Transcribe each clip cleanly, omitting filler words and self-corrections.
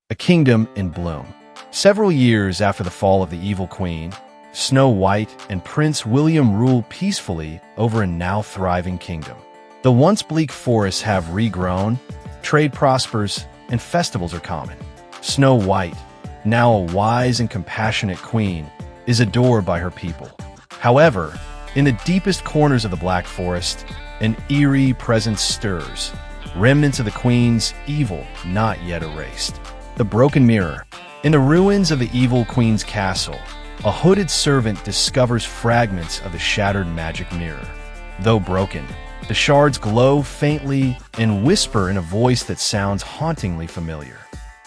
a kingdom in bloom. Several years after the fall of the evil queen, Snow White and Prince William rule peacefully over a now thriving kingdom. The once bleak forests have regrown, trade prospers, and festivals are common. Snow White, now a wise and compassionate queen, is adored by her people. However, in the deepest corners of the Black Forest, an eerie presence stirs, remnants of the queen's evil not yet erased. The Broken Mirror. In the ruins of the evil queen's castle, a hooded servant discovers fragments of the shattered magic mirror. Though broken, the shards glow faintly and whisper in a voice that sounds hauntingly familiar.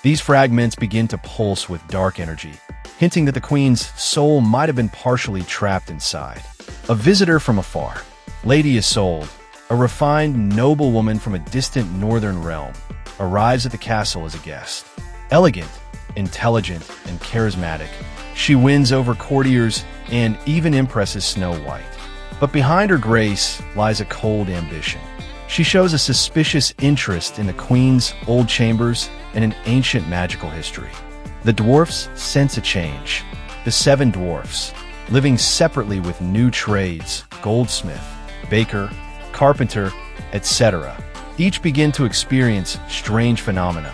These fragments begin to pulse with dark energy, hinting that the queen's soul might have been partially trapped inside. A visitor from afar. Lady Isolde, a refined noblewoman from a distant northern realm, arrives at the castle as a guest. Elegant, intelligent, and charismatic, she wins over courtiers and even impresses Snow White. But behind her grace lies a cold ambition. She shows a suspicious interest in the queen's old chambers and an ancient magical history. The dwarfs sense a change. The 7 dwarfs, living separately with new trades, goldsmith, baker, carpenter, etc., each begin to experience strange phenomena: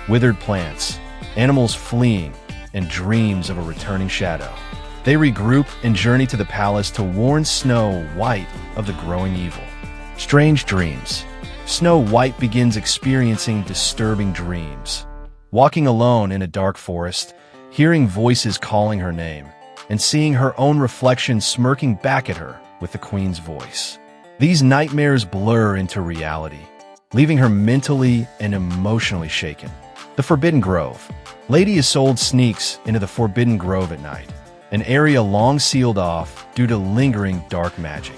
withered plants, animals fleeing, and dreams of a returning shadow. They regroup and journey to the palace to warn Snow White of the growing evil. Strange dreams. Snow White begins experiencing disturbing dreams. Walking alone in a dark forest, hearing voices calling her name, and seeing her own reflection smirking back at her with the queen's voice. These nightmares blur into reality, leaving her mentally and emotionally shaken. The Forbidden Grove. Lady Isolde sneaks into the Forbidden Grove at night, an area long sealed off due to lingering dark magic.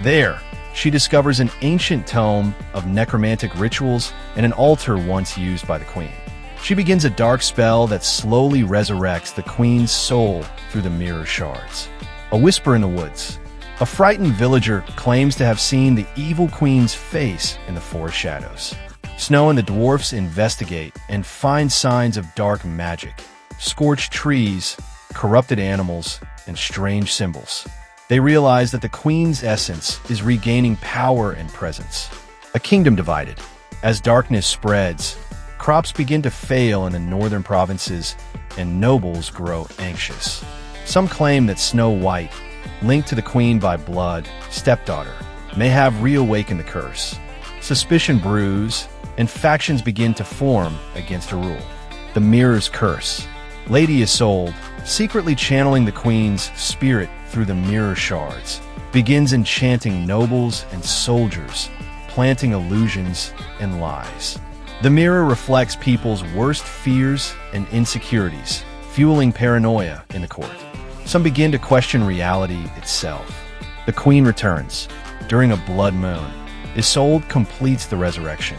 There, she discovers an ancient tome of necromantic rituals and an altar once used by the queen. She begins a dark spell that slowly resurrects the queen's soul through the mirror shards. A Whisper in the Woods. A frightened villager claims to have seen the evil queen's face in the forest shadows. Snow and the dwarfs investigate and find signs of dark magic, scorched trees, corrupted animals, and strange symbols. They realize that the queen's essence is regaining power and presence. A Kingdom Divided. As darkness spreads, crops begin to fail in the northern provinces, and nobles grow anxious. Some claim that Snow White, linked to the queen by blood, stepdaughter, may have reawakened the curse. Suspicion brews, and factions begin to form against her rule. The Mirror's Curse. Lady Isolde, secretly channeling the queen's spirit through the mirror shards, begins enchanting nobles and soldiers, planting illusions and lies. The mirror reflects people's worst fears and insecurities, fueling paranoia in the court. Some begin to question reality itself. The queen returns. During a blood moon, Isolde completes the resurrection.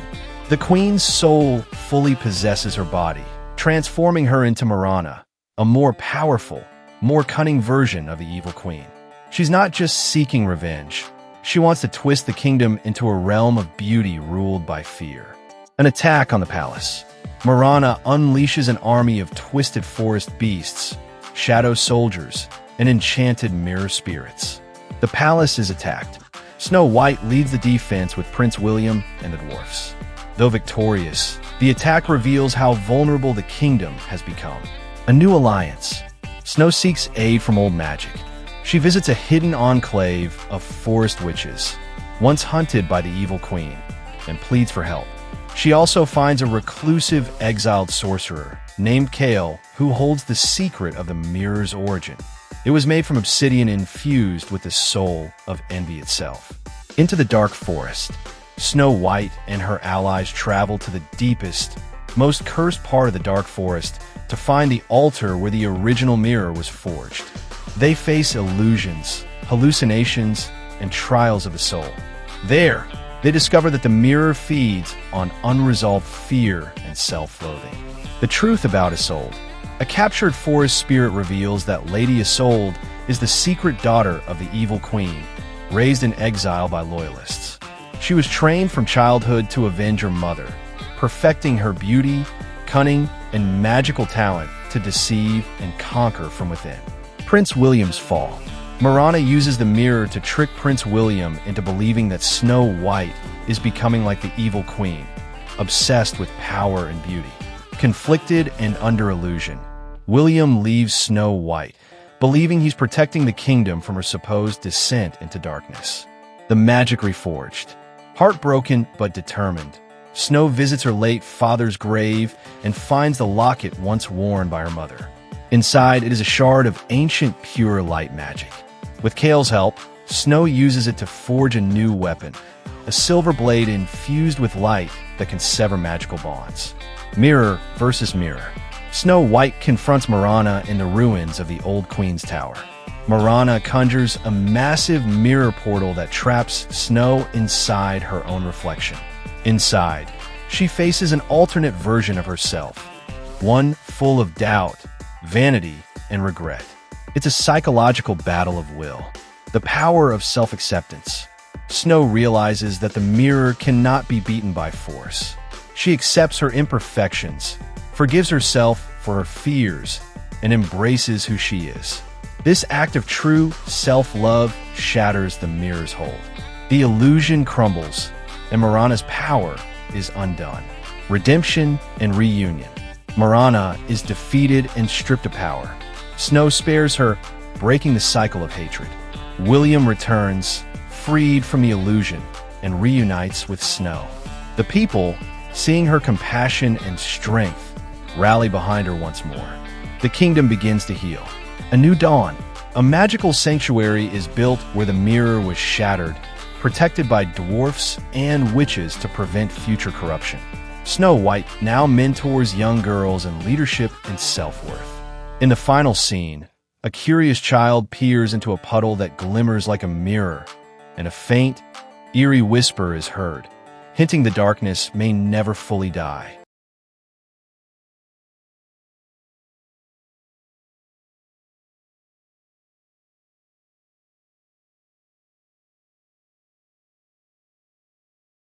The queen's soul fully possesses her body, transforming her into Marana, a more powerful, more cunning version of the evil queen. She's not just seeking revenge. She wants to twist the kingdom into a realm of beauty ruled by fear. An attack on the palace. Marana unleashes an army of twisted forest beasts, shadow soldiers, and enchanted mirror spirits. The palace is attacked. Snow White leads the defense with Prince William and the dwarfs. Though victorious, the attack reveals how vulnerable the kingdom has become. A new alliance. Snow seeks aid from old magic. She visits a hidden enclave of forest witches, once hunted by the evil queen, and pleads for help. She also finds a reclusive, exiled sorcerer named Kale who holds the secret of the mirror's origin. It was made from obsidian infused with the soul of envy itself. Into the dark forest. Snow White and her allies travel to the deepest, most cursed part of the dark forest to find the altar where the original mirror was forged. They face illusions, hallucinations, and trials of the soul. There, they discover that the mirror feeds on unresolved fear and self-loathing. The truth about Isolde. A captured forest spirit reveals that Lady Isolde is the secret daughter of the evil queen, raised in exile by loyalists. She was trained from childhood to avenge her mother, perfecting her beauty, cunning, and magical talent to deceive and conquer from within. Prince William's fall. Marana uses the mirror to trick Prince William into believing that Snow White is becoming like the evil queen, obsessed with power and beauty. Conflicted and under illusion, William leaves Snow White, believing he's protecting the kingdom from her supposed descent into darkness. The magic reforged. Heartbroken but determined, Snow visits her late father's grave and finds the locket once worn by her mother. Inside, it is a shard of ancient pure light magic. With Kale's help, Snow uses it to forge a new weapon, a silver blade infused with light that can sever magical bonds. Mirror versus mirror. Snow White confronts Marana in the ruins of the old Queen's Tower. Marana conjures a massive mirror portal that traps Snow inside her own reflection. Inside, she faces an alternate version of herself, one full of doubt, vanity, and regret. It's a psychological battle of will, the power of self-acceptance. Snow realizes that the mirror cannot be beaten by force. She accepts her imperfections, forgives herself for her fears, and embraces who she is. This act of true self-love shatters the mirror's hold. The illusion crumbles, and Marana's power is undone. Redemption and reunion. Marana is defeated and stripped of power. Snow spares her, breaking the cycle of hatred. William returns, freed from the illusion, and reunites with Snow. The people, seeing her compassion and strength, rally behind her once more. The kingdom begins to heal. A new dawn. A magical sanctuary is built where the mirror was shattered, protected by dwarfs and witches to prevent future corruption. Snow White now mentors young girls in leadership and self-worth. In the final scene, a curious child peers into a puddle that glimmers like a mirror, and a faint, eerie whisper is heard, hinting the darkness may never fully die.